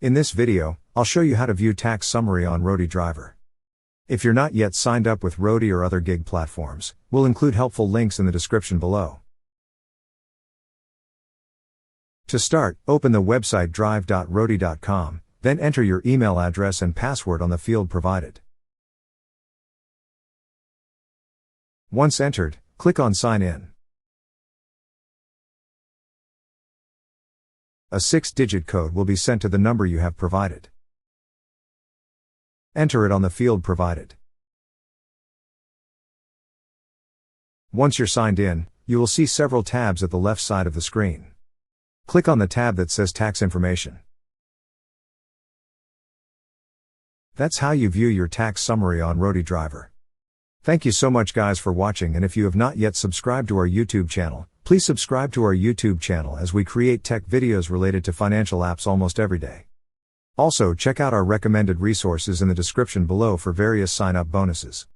In this video, I'll show you how to view tax summary on Roadie driver. If you're not yet signed up with Roadie or other gig platforms, we'll include helpful links in the description below. To start, open the website drive.roadie.com, then enter your email address and password on the field provided. Once entered, click on Sign In. A 6-digit code will be sent to the number you have provided. Enter it on the field provided. Once you're signed in, you will see several tabs at the left side of the screen. Click on the tab that says Tax Information. That's how you view your tax summary on Roadie driver. Thank you so much guys for watching, and if you have not yet subscribed to our YouTube channel, please subscribe to our YouTube channel as we create tech videos related to financial apps almost every day. Also check out our recommended resources in the description below for various sign-up bonuses.